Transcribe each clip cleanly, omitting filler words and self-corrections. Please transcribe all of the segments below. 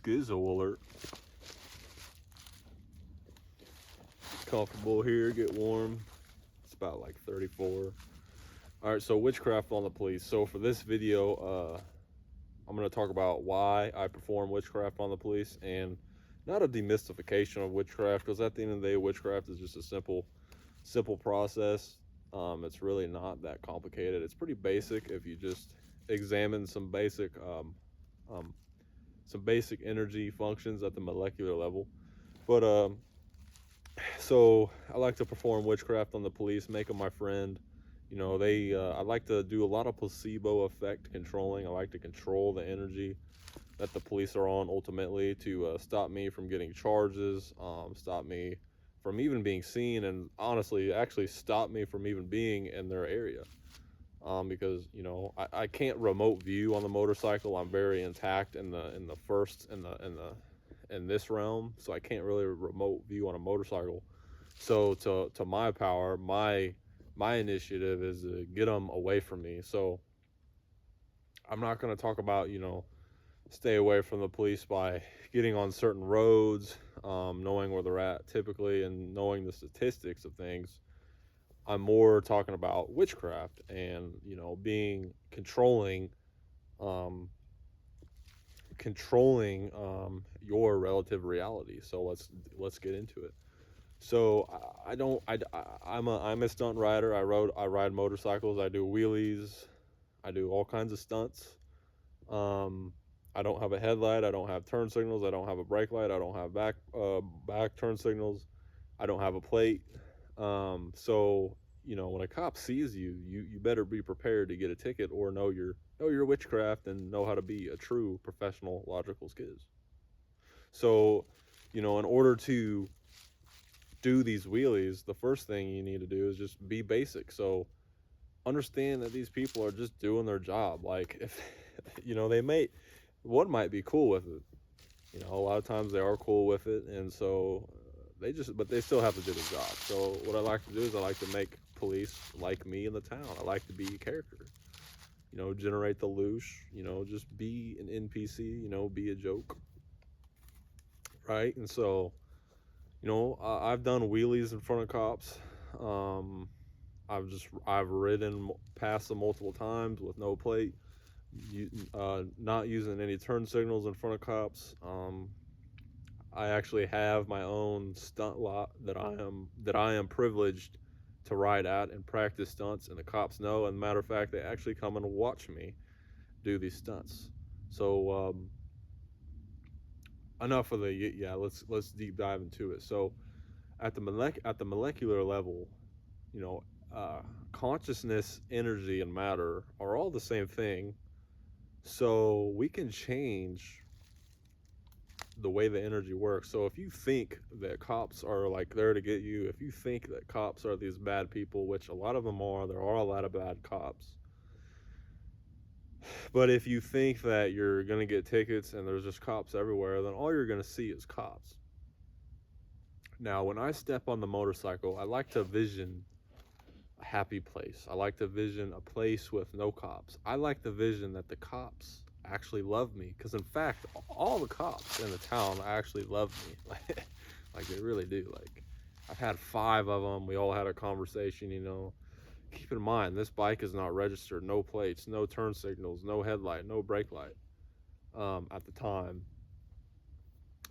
Schizo alert. Comfortable here, get warm. It's about like 34. All right, so witchcraft on the police. So for this video, I'm going to talk about why I perform witchcraft on the police, and not a demystification of witchcraft, because at the end of the day, witchcraft is just a simple process. It's really not that complicated. It's pretty basic if you just examine some basic energy functions at the molecular level. But so I like to perform witchcraft on the police, make them my friend. You know, I like to do a lot of placebo effect controlling. I like to control the energy that the police are on, ultimately to stop me from getting charges, stop me from even being seen, and honestly actually stop me from even being in their area. Because you know, I can't remote view on the motorcycle. I'm very intact in this realm, so I can't really remote view on a motorcycle. So to my power, my initiative is to get them away from me. So I'm not going to talk about, you know, stay away from the police by getting on certain roads, knowing where they're at typically, and knowing the statistics of things. I'm more talking about witchcraft and, you know, being um, controlling your relative reality. So let's get into it. So I don't I'm a stunt rider. I ride motorcycles. I do wheelies. I do all kinds of stunts. Um, I don't have a headlight. I don't have turn signals. I don't have a brake light. I don't have back turn signals. I don't have a plate. So you know, when a cop sees you, you better be prepared to get a ticket, or know your witchcraft and know how to be a true professional logical skiz. So, you know, in order to do these wheelies, the first thing you need to do is just be basic. So understand that these people are just doing their job. Like, if you know, one might be cool with it. You know, a lot of times they are cool with it, and so but they still have to do their job. So what I like to do is I like to make police like me in the town. I like to be a character. You know, generate the loosh. You know, just be an NPC. You know, be a joke, right? And so, you know, I've done wheelies in front of cops. Um, I've ridden past them multiple times with no plate, not using any turn signals in front of cops. I actually have my own stunt lot that I am privileged to ride at and practice stunts, and the cops know. And matter of fact, they actually come and watch me do these stunts. So enough of the yeah. Let's deep dive into it. So at the molecular level, you know, consciousness, energy, and matter are all the same thing. So we can change the way the energy works. So if you think that cops are like there to get you, if you think that cops are these bad people, which a lot of them are, there are a lot of bad cops. But if you think that you're going to get tickets and there's just cops everywhere, then all you're going to see is cops. Now, when I step on the motorcycle, I like to vision a happy place. I like to vision a place with no cops. I like to vision that the cops actually love me, because in fact, all the cops in the town actually love me. Like they really do. Like, I've had 5 of them. We all had a conversation. You know, keep in mind, this bike is not registered, no plates, no turn signals, no headlight, no brake light. At the time,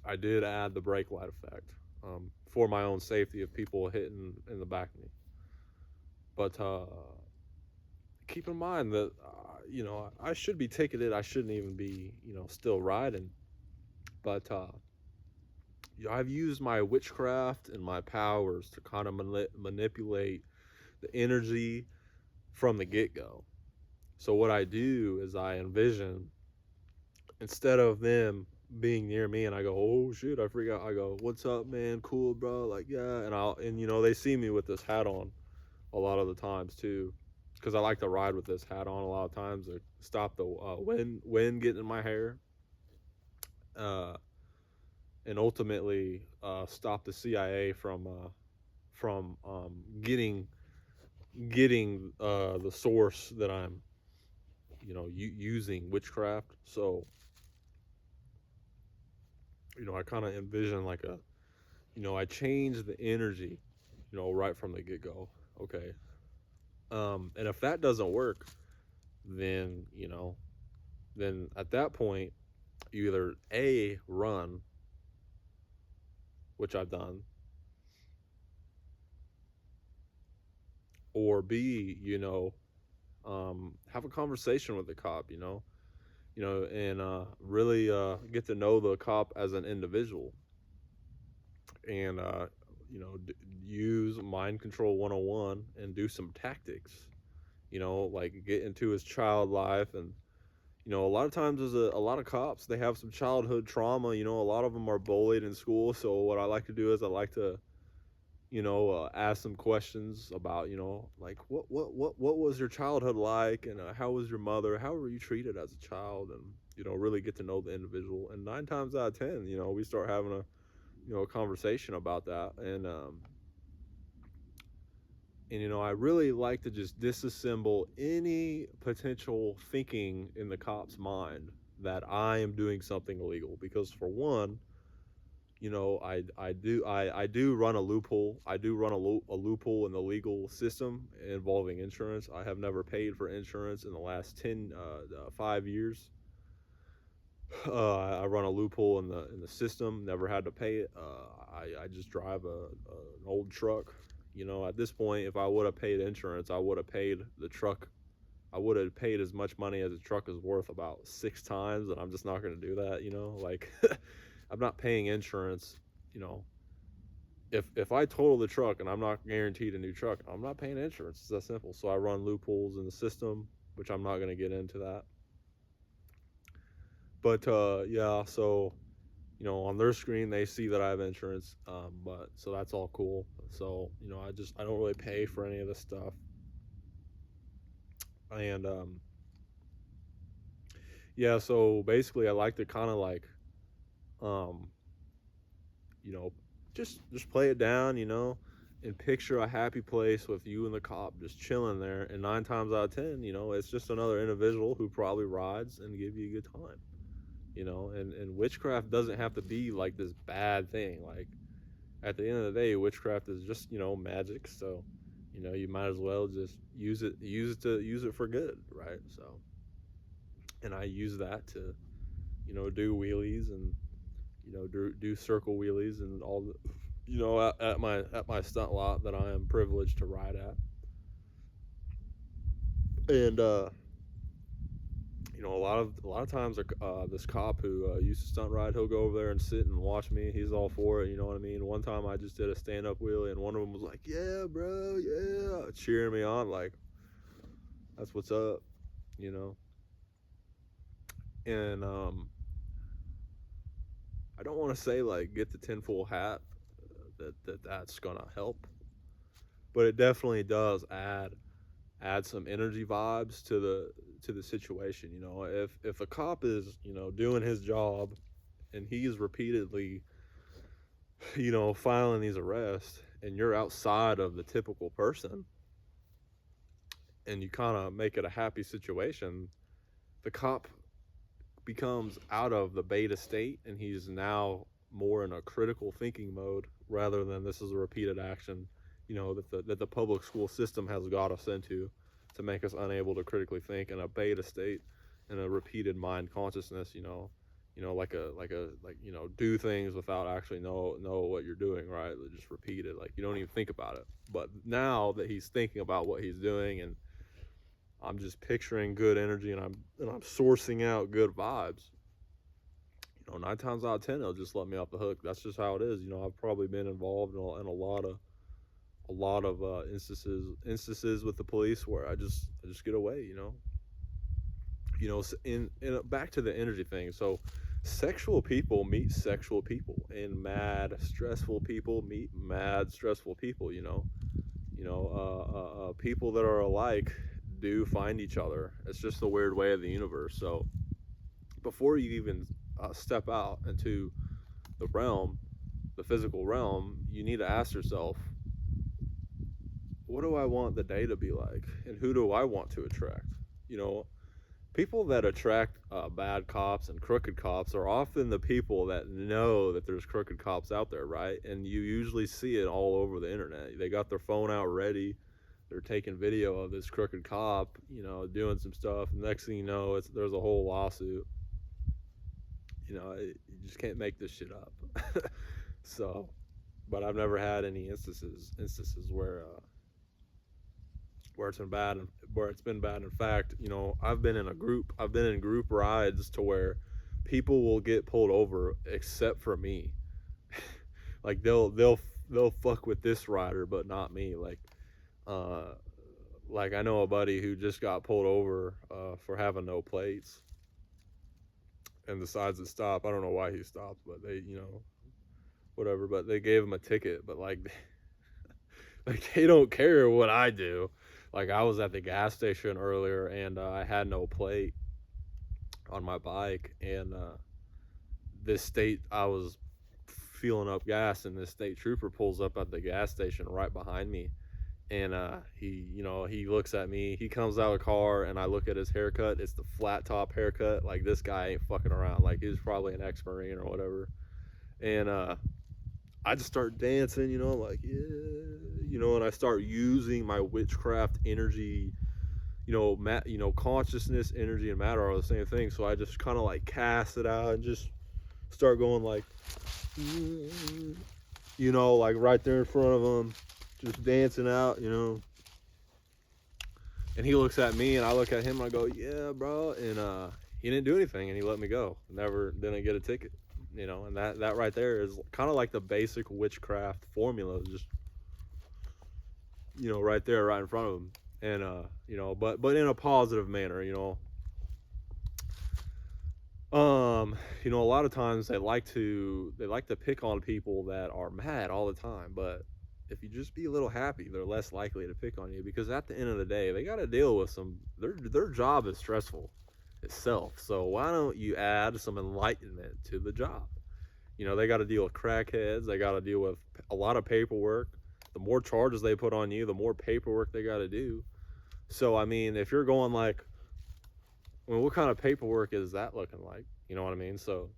I did add the brake light effect, for my own safety of people hitting in the back of me. But keep in mind that you know, I should be ticketed. I shouldn't even be, you know, still riding. But I've used my witchcraft and my powers to kind of manipulate the energy from the get-go. So what I do is I envision, instead of them being near me and I go, oh shit, I forgot, I go, what's up, man, cool, bro, like, yeah. And you know, they see me with this hat on a lot of the times too, because I like to ride with this hat on a lot of times to stop the wind getting in my hair, uh, and ultimately stop the CIA from getting the source that I'm, you know, using witchcraft. So I kind of envision like I change the energy, right from the get go. Okay. And if that doesn't work, then, then at that point, you either A, run, which I've done, or B, have a conversation with the cop, and really get to know the cop as an individual, and use mind control 101 and do some tactics, like get into his child life. And a lot of times there's a lot of cops, they have some childhood trauma. A lot of them are bullied in school. So what I like to do is I like to ask some questions about, like what was your childhood like, and how was your mother, how were you treated as a child, and really get to know the individual. And 9 times out of 10, we start having a conversation about that. And I really like to just disassemble any potential thinking in the cop's mind that I am doing something illegal. Because for one, I do run a loophole. I do run a loophole in the legal system involving insurance. I have never paid for insurance in the last 5 years. I run a loophole in the system. Never had to pay it. I just drive an old truck. At this point, if I would have paid insurance, I would have paid the truck. I would have paid as much money as the truck is worth about 6 times, and I'm just not going to do that. Like I'm not paying insurance. You know, if I total the truck and I'm not guaranteed a new truck, I'm not paying insurance. It's that simple. So I run loopholes in the system, which I'm not going to get into that. But yeah, so on their screen they see that I have insurance, but so that's all cool. So I don't really pay for any of this stuff. And yeah, so basically I like to kind of like um you know just play it down, and picture a happy place with you and the cop just chilling there. And 9 times out of 10, it's just another individual who probably rides and give you a good time. And witchcraft doesn't have to be like this bad thing. Like at the end of the day, witchcraft is just magic. So you might as well just use it for good, right? So, and I use that to do wheelies, and do circle wheelies and all the at my stunt lot that I am privileged to ride at. And a lot of times, this cop who used to stunt ride, he'll go over there and sit and watch me. He's all for it, you know what I mean. One time I just did a stand up wheelie, and one of them was like, "Yeah, bro, yeah," cheering me on, like that's what's up, you know. And I don't want to say like get the tinfoil hat, that's gonna help, but it definitely does add some energy vibes to the situation. If a cop is doing his job and he's repeatedly filing these arrests, and you're outside of the typical person, and you kind of make it a happy situation, the cop becomes out of the beta state, and he's now more in a critical thinking mode, rather than this is a repeated action that the public school system has got us into, to make us unable to critically think in a beta state, in a repeated mind consciousness. Like do things without actually know what you're doing, right? Just repeat it, like you don't even think about it. But now that he's thinking about what he's doing, and I'm just picturing good energy, and I'm sourcing out good vibes, 9 times out of 10 it'll just let me off the hook. That's just how it is. I've probably been involved in a lot of instances with the police where I just get away. In back to the energy thing. So sexual people meet sexual people, and mad stressful people meet mad stressful people. People that are alike do find each other. It's just the weird way of the universe. So before you even step out into the realm, the physical realm, you need to ask yourself, what do I want the day to be like, and who do I want to attract? You know, people that attract bad cops and crooked cops are often the people that know that there's crooked cops out there, right? And you usually see it all over the internet. They got their phone out ready. They're taking video of this crooked cop, doing some stuff. And next thing you know, there's a whole lawsuit. You just can't make this shit up. So, but I've never had any instances where it's been bad and where it's been bad. In fact, I've been in group rides to where people will get pulled over except for me. Like they'll fuck with this rider but not me. Uh like I know a buddy who just got pulled over for having no plates and decides to stop. I don't know why he stopped, but they, whatever, but they gave him a ticket, but like they don't care what I do. Like I was at the gas station earlier and I had no plate on my bike, and this state I was filling up gas, and this state trooper pulls up at the gas station right behind me, and he looks at me. He comes out of the car, and I look at his haircut. It's the flat top haircut. Like this guy ain't fucking around. Like he's probably an ex-marine or whatever. And I just start dancing, like yeah, and I start using my witchcraft energy. Consciousness, energy, and matter are the same thing. So I just kind of like cast it out and just start going like, like right there in front of him, just dancing out, And he looks at me, and I look at him, and I go, "Yeah, bro." And he didn't do anything, and he let me go. Never didn't get a ticket, And that right there is kind of like the basic witchcraft formula, just right there, right in front of him. And but in a positive manner, a lot of times they like to pick on people that are mad all the time, but if you just be a little happy, they're less likely to pick on you, because at the end of the day, they got to deal with their job is stressful itself. So why don't you add some enlightenment to the job? They got to deal with crackheads, they got to deal with a lot of paperwork. The more charges they put on you, the more paperwork they got to do. So I mean, if you're going like, what kind of paperwork is that looking like? You know what I mean? So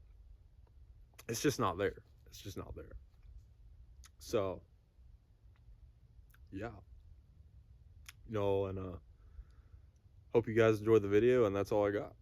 it's just not there. It's just not there. So yeah, and hope you guys enjoyed the video, and that's all I got.